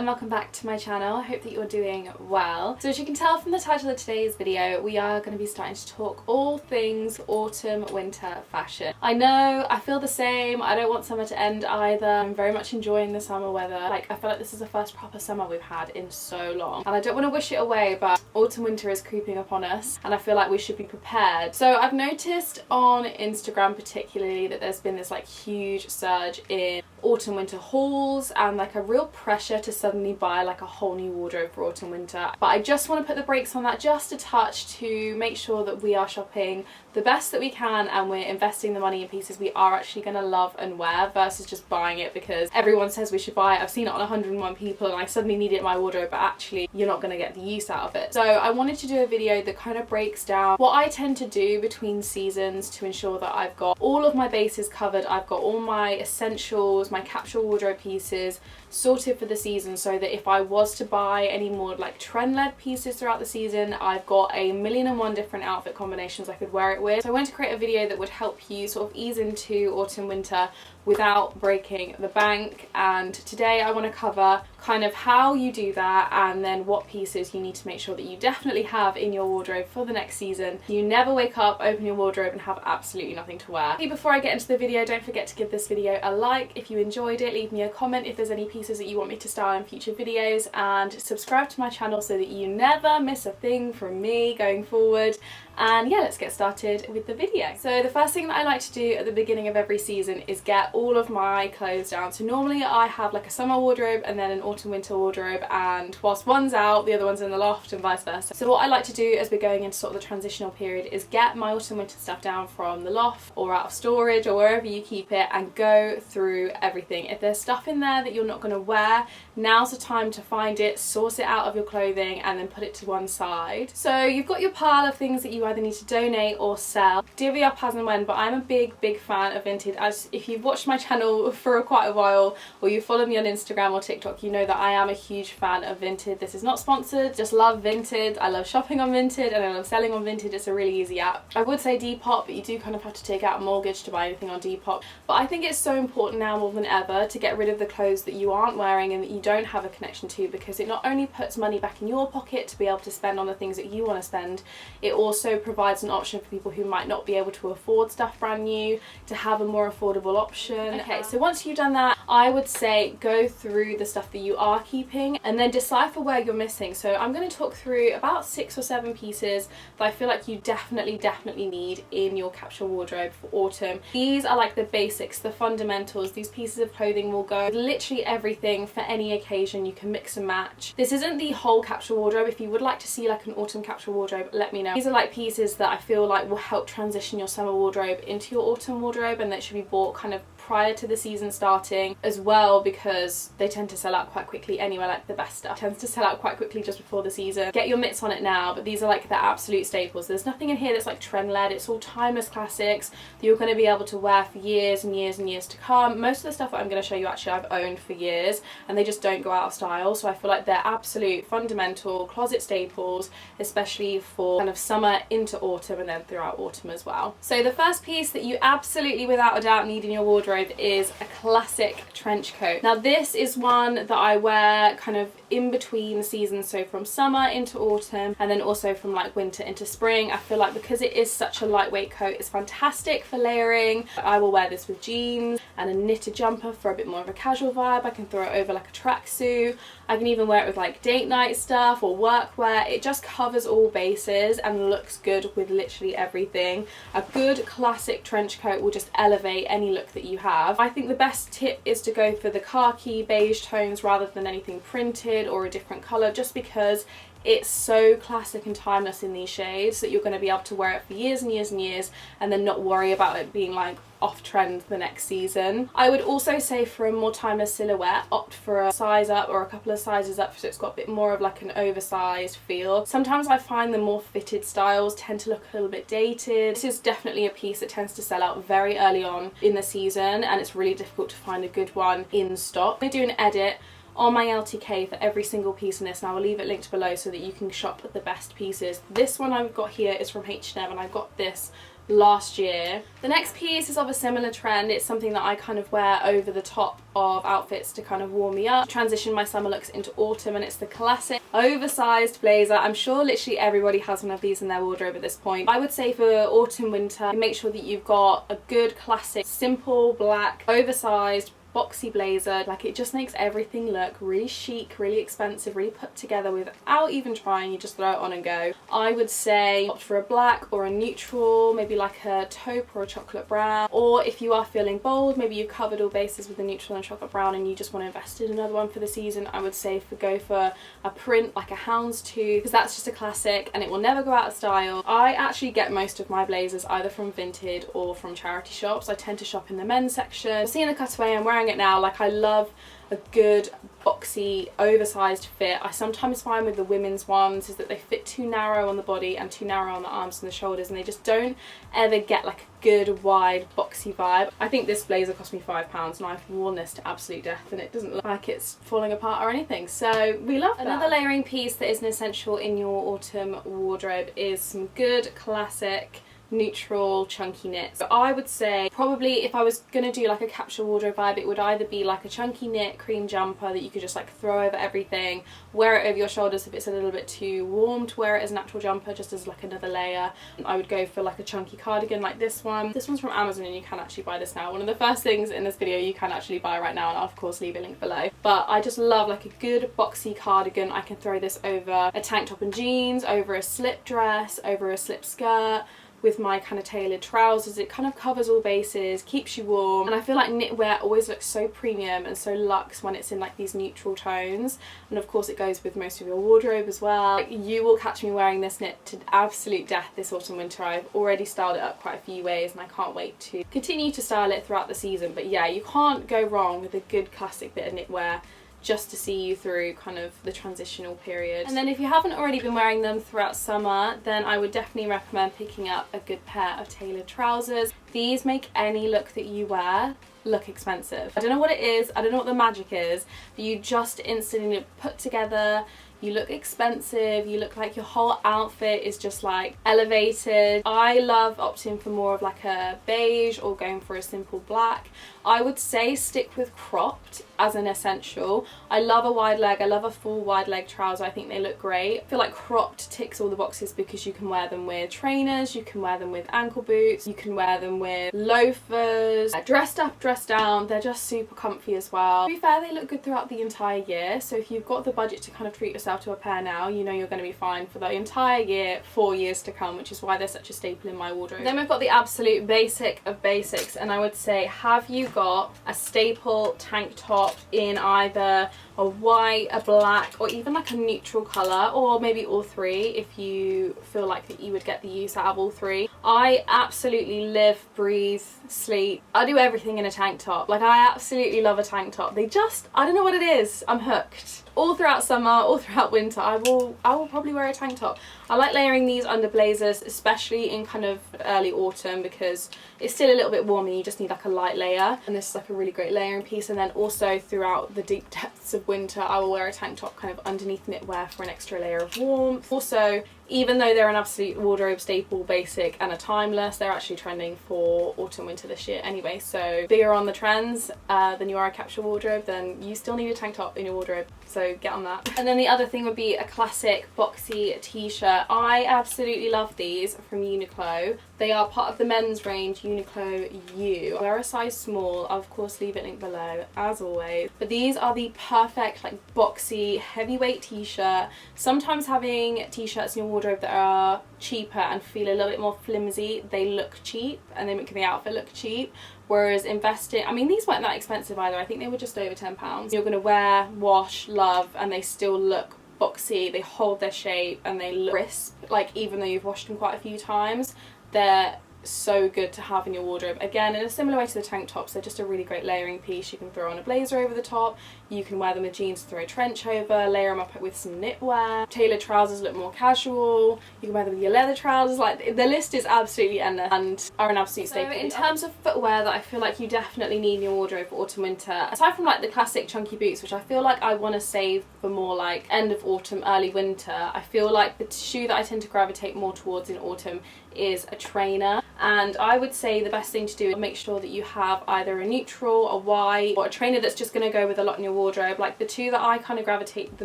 and welcome back to my channel. I hope that you're doing well. So as you can tell from the title of today's video, we are going to be starting to talk all things autumn winter fashion. I know, I feel the same. I don't want summer to end either. I'm very much enjoying the summer weather. Like, I feel like this is the first proper summer we've had in so long, and I don't want to wish it away, but autumn winter is creeping up on us and I feel like we should be prepared. So I've noticed on Instagram particularly that there's been this like huge surge in autumn winter hauls and like a real pressure to suddenly buy like a whole new wardrobe for autumn winter. But I just want to put the brakes on that just a touch to make sure that we are shopping the best that we can and we're investing the money in pieces we are actually going to love and wear versus just buying it because everyone says we should buy it. I've seen it on 101 people and I suddenly need it in my wardrobe, but actually you're not going to get the use out of it. So I wanted to do a video that kind of breaks down what I tend to do between seasons to ensure that I've got all of my bases covered. I've got all my essentials, my capsule wardrobe pieces sorted for the season, so that if I was to buy any more like trend-led pieces throughout the season, I've got a million and one different outfit combinations I could wear it with. So I wanted to create a video that would help you sort of ease into autumn winter without breaking the bank, and today I want to cover kind of how you do that and then what pieces you need to make sure that you definitely have in your wardrobe for the next season. You never wake up, open your wardrobe and have absolutely nothing to wear. Before I get into the video, don't forget to give this video a like if you enjoyed it, leave me a comment if there's any pieces that you want me to style in future videos, and subscribe to my channel so that you never miss a thing from me going forward. And yeah, let's get started with the video. So the first thing that I like to do at the beginning of every season is get all of my clothes down. So normally I have like a summer wardrobe and then an autumn winter wardrobe, and whilst one's out, the other one's in the loft and vice versa. So what I like to do as we're going into sort of the transitional period is get my autumn winter stuff down from the loft or out of storage or wherever you keep it and go through everything. If there's stuff in there that you're not going to wear, now's the time to find it, source it out of your clothing and then put it to one side. So you've got your pile of things that you either need to donate or sell. Divvy up as and when, but I'm a big fan of vintage. As if you've watched my channel for quite a while or you follow me on Instagram or TikTok, you know that I am a huge fan of vintage. This is not sponsored, just love vintage. I love shopping on vintage and I love selling on vintage. It's a really easy app. I would say Depop, but you do kind of have to take out a mortgage to buy anything on Depop. But I think it's so important now more than ever to get rid of the clothes that you aren't wearing and that you don't have a connection to, because it not only puts money back in your pocket to be able to spend on the things that you want to spend, it also provides an option for people who might not be able to afford stuff brand new to have a more affordable option. Okay, so once you've done that, I would say go through the stuff that you are keeping and then decipher where you're missing. So I'm going to talk through about 6 or 7 pieces that I feel like you definitely need in your capsule wardrobe for autumn. These are like the basics, the fundamentals. These pieces of clothing will go with literally everything for any occasion. You can mix and match. This isn't the whole capsule wardrobe. If you would like to see like an autumn capsule wardrobe, let me know. These are like pieces that I feel like will help transition your summer wardrobe into your autumn wardrobe, and that should be bought kind of prior to the season starting as well, because they tend to sell out quite quickly anyway. Like the best stuff tends to sell out quite quickly just before the season. Get your mitts on it now, but these are like the absolute staples. There's nothing in here that's like trend led. It's all timeless classics that you're going to be able to wear for years and years and years to come. Most of the stuff that I'm going to show you actually I've owned for years and they just don't go out of style, so I feel like they're absolute fundamental closet staples, especially for kind of summer into autumn and then throughout autumn as well. So the first piece that you absolutely without a doubt need in your wardrobe is a classic trench coat. Now this is one that I wear kind of in between seasons, so from summer into autumn and then also from like winter into spring. I feel like because it is such a lightweight coat, it's fantastic for layering. I will wear this with jeans and a knitted jumper for a bit more of a casual vibe. I can throw it over like a tracksuit. I can even wear it with like date night stuff or workwear. It just covers all bases and looks good with literally everything. A good classic trench coat will just elevate any look that you have. I think the best tip is to go for the khaki beige tones rather than anything printed or a different colour, just because it's so classic and timeless in these shades that you're going to be able to wear it for years and years and years and then not worry about it being like off trend the next season. I would also say for a more timeless silhouette, opt for a size up or a couple of sizes up so it's got a bit more of like an oversized feel. Sometimes I find the more fitted styles tend to look a little bit dated. This is definitely a piece that tends to sell out very early on in the season and it's really difficult to find a good one in stock. They do an edit on my LTK for every single piece in this, and I will leave it linked below so that you can shop the best pieces. This one I've got here is from H&M, and I got this last year. The next piece is of a similar trend. It's something that I kind of wear over the top of outfits to kind of warm me up, transition my summer looks into autumn, and it's the classic oversized blazer. I'm sure literally everybody has one of these in their wardrobe at this point. I would say for autumn winter, make sure that you've got a good classic simple black oversized boxy blazer. Like, it just makes everything look really chic, really expensive, really put together without even trying. You just throw it on and go. I would say opt for a black or a neutral, maybe like a taupe or a chocolate brown, or if you are feeling bold, maybe you've covered all bases with a neutral and chocolate brown and you just want to invest in another one for the season, I would say go for a print like a houndstooth, because that's just a classic and it will never go out of style. I actually get most of my blazers either from Vinted or from charity shops. I tend to shop in the men's section. You'll see in the cutaway I'm wearing it now. Like, I love a good boxy oversized fit. I sometimes find with the women's ones is that they fit too narrow on the body and too narrow on the arms and the shoulders, and they just don't ever get like a good wide boxy vibe. I think this blazer cost me £5 and I've worn this to absolute death and it doesn't look like it's falling apart or anything, so we love that. Another layering piece that is an essential in your autumn wardrobe is some good classic neutral chunky knits. So I would say probably if I was gonna do like a capsule wardrobe vibe, it would either be like a chunky knit cream jumper that you could just like throw over everything, wear it over your shoulders if it's a little bit too warm to wear it as a natural jumper, just as like another layer. I would go for like a chunky cardigan like this one. This one's from Amazon and you can actually buy this now. One of the first things in this video you can actually buy right now, and I'll of course leave a link below. But I just love like a good boxy cardigan. I can throw this over a tank top and jeans, over a slip dress, over a slip skirt, with my kind of tailored trousers. It kind of covers all bases, keeps you warm, and I feel like knitwear always looks so premium and so luxe when it's in like these neutral tones, and of course it goes with most of your wardrobe as well. Like, you will catch me wearing this knit to absolute death this autumn winter. I've already styled it up quite a few ways and I can't wait to continue to style it throughout the season. But yeah, you can't go wrong with a good classic bit of knitwear just to see you through kind of the transitional period. And then if you haven't already been wearing them throughout summer, then I would definitely recommend picking up a good pair of tailored trousers. These make any look that you wear look expensive. I don't know what it is, I don't know what the magic is, but you just instantly look put together, you look expensive, you look like your whole outfit is just like elevated. I love opting for more of like a beige or going for a simple black. I would say stick with cropped as an essential. I love a wide leg, I love a full wide leg trouser, I think they look great. I feel like cropped ticks all the boxes because you can wear them with trainers, you can wear them with ankle boots, you can wear them with loafers, dressed up, dressed down. They're just super comfy as well. To be fair, they look good throughout the entire year, so if you've got the budget to kind of treat yourself to a pair now, you know you're going to be fine for the entire year, 4 years to come, which is why they're such a staple in my wardrobe. Then we've got the absolute basic of basics, and I would say, have you got a staple tank top in either a white, a black, or even like a neutral colour, or maybe all three if you feel like that you would get the use out of all three. I absolutely live, breathe, sleep, I do everything in a tank top. Like, I absolutely love a tank top. They just, I don't know what it is, I'm hooked. All throughout summer, all throughout winter, I will probably wear a tank top. I like layering these under blazers, especially in kind of early autumn, because it's still a little bit warm and you just need like a light layer, and this is like a really great layering piece. And then also throughout the deep depths of winter, I will wear a tank top kind of underneath knitwear for an extra layer of warmth. Also, even though they're an absolute wardrobe staple, basic and a timeless, they're actually trending for autumn winter this year anyway, so bigger on the trends than you are a capsule wardrobe, then you still need a tank top in your wardrobe, so get on that. And then the other thing would be a classic boxy t-shirt. I absolutely love these from Uniqlo. They are part of the men's range, Uniqlo U. Wear a size small, I'll of course leave it linked below as always, but these are the perfect like boxy heavyweight t-shirt. Sometimes having t-shirts in your wardrobe that are cheaper and feel a little bit more flimsy, they look cheap and they make the outfit look cheap. Whereas investing, I mean, these weren't that expensive either, I think they were just over £10. You're gonna wear, wash, love, and they still look boxy, they hold their shape and they look crisp. Like, even though you've washed them quite a few times, they're so good to have in your wardrobe. Again, in a similar way to the tank tops, they're just a really great layering piece. You can throw on a blazer over the top, you can wear them with jeans, throw a trench over, layer them up with some knitwear. Tailored trousers look more casual, you can wear them with your leather trousers. Like, the list is absolutely endless and are an absolute staple. So in terms of footwear that I feel like you definitely need in your wardrobe for autumn winter, aside from like the classic chunky boots, which I feel like I want to save for more like end of autumn, early winter, I feel like the shoe that I tend to gravitate more towards in autumn is a trainer. And I would say the best thing to do is make sure that you have either a neutral, a white, or a trainer that's just going to go with a lot in your wardrobe. Like, the two that I kind of gravitate the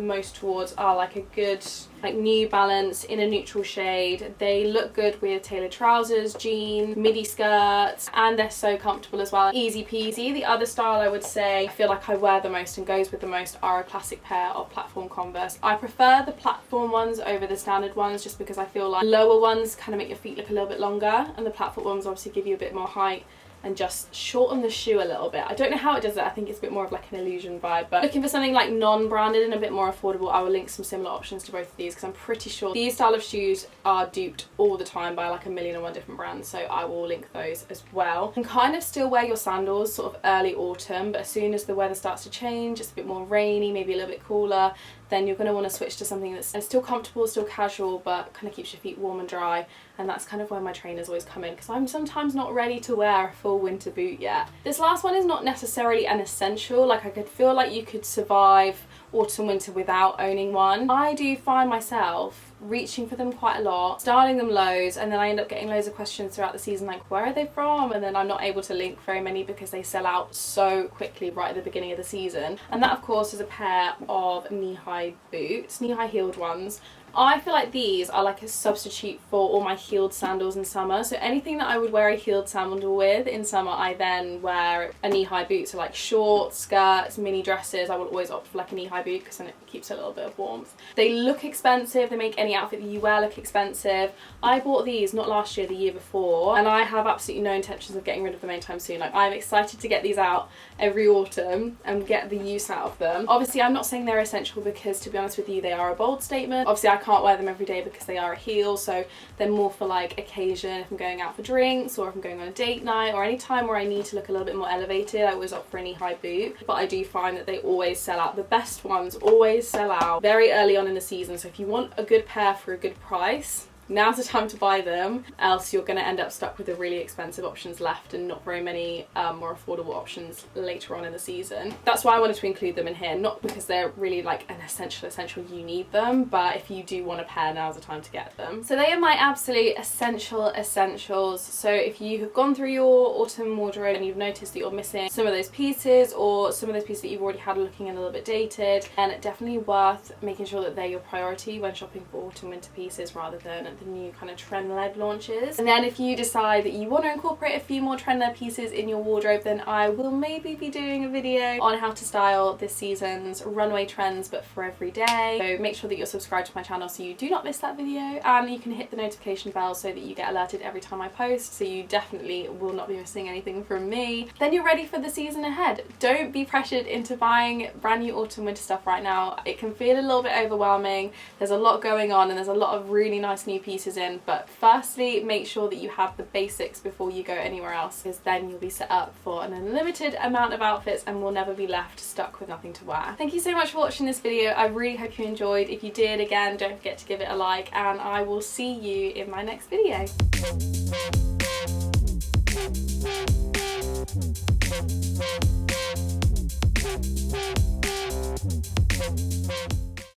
most towards are like a good like New Balance in a neutral shade. They look good with tailored trousers, jeans, midi skirts, and they're so comfortable as well. Easy peasy. The other style I would say I feel like I wear the most and goes with the most are a classic pair of platform Converse. I prefer the platform ones over the standard ones just because I feel like lower ones kind of make your feet look a little bit longer, and the platform ones obviously give you a bit more height and just shorten the shoe a little bit. I don't know how it does it, I think it's a bit more of like an illusion vibe, but looking for something like non-branded and a bit more affordable, I will link some similar options to both of these because I'm pretty sure these style of shoes are duped all the time by like a million and one different brands, so I will link those as well. You can kind of still wear your sandals sort of early autumn, but as soon as the weather starts to change, it's a bit more rainy, maybe a little bit cooler, then you're going to want to switch to something that's still comfortable, still casual, but kind of keeps your feet warm and dry. And that's kind of where my trainers always come in, because I'm sometimes not ready to wear a full winter boot yet. This last one is not necessarily an essential, like I could feel like you could survive autumn winter without owning one. I do find myself reaching for them quite a lot, styling them loads, and then I end up getting loads of questions throughout the season like, where are they from? And then I'm not able to link very many because they sell out so quickly right at the beginning of the season. And that of course is a pair of knee-high boots, knee-high heeled ones. I feel like these are like a substitute for all my heeled sandals in summer. So anything that I would wear a heeled sandal with in summer, I then wear a knee-high boot. So like shorts, skirts, mini dresses, I will always opt for like a knee-high boot because then it keeps a little bit of warmth. They look expensive, they make any outfit that you wear look expensive. I bought these not last year, the year before, and I have absolutely no intentions of getting rid of them anytime soon. Like, I'm excited to get these out every autumn and get the use out of them. Obviously I'm not saying they're essential because, to be honest with you, they are a bold statement. Obviously I can't wear them every day because they are a heel, so they're more for like occasion, if I'm going out for drinks or if I'm going on a date night or any time where I need to look a little bit more elevated. I always opt for a knee-high boot, but I do find that they always sell out. The best ones always sell out very early on in the season, so if you want a good pair for a good price, now's the time to buy them, else you're going to end up stuck with the really expensive options left and not very many more affordable options later on in the season. That's why I wanted to include them in here, not because they're really like an essential you need them, but if you do want a pair, now's the time to get them. So they are my absolute essentials. So if you have gone through your autumn wardrobe and you've noticed that you're missing some of those pieces, or some of those pieces that you've already had looking a little bit dated, then definitely worth making sure that they're your priority when shopping for autumn winter pieces rather than the new kind of trend-led launches. And then if you decide that you want to incorporate a few more trend-led pieces in your wardrobe, then I will maybe be doing a video on how to style this season's runway trends, but for every day. So make sure that you're subscribed to my channel so you do not miss that video, and you can hit the notification bell so that you get alerted every time I post, so you definitely will not be missing anything from me. Then you're ready for the season ahead. Don't be pressured into buying brand new autumn winter stuff right now. It can feel a little bit overwhelming. There's a lot going on and there's a lot of really nice new pieces in, but firstly make sure that you have the basics before you go anywhere else, because then you'll be set up for an unlimited amount of outfits and will never be left stuck with nothing to wear. Thank you so much for watching this video. I really hope you enjoyed. If you did, again, don't forget to give it a like, and I will see you in my next video.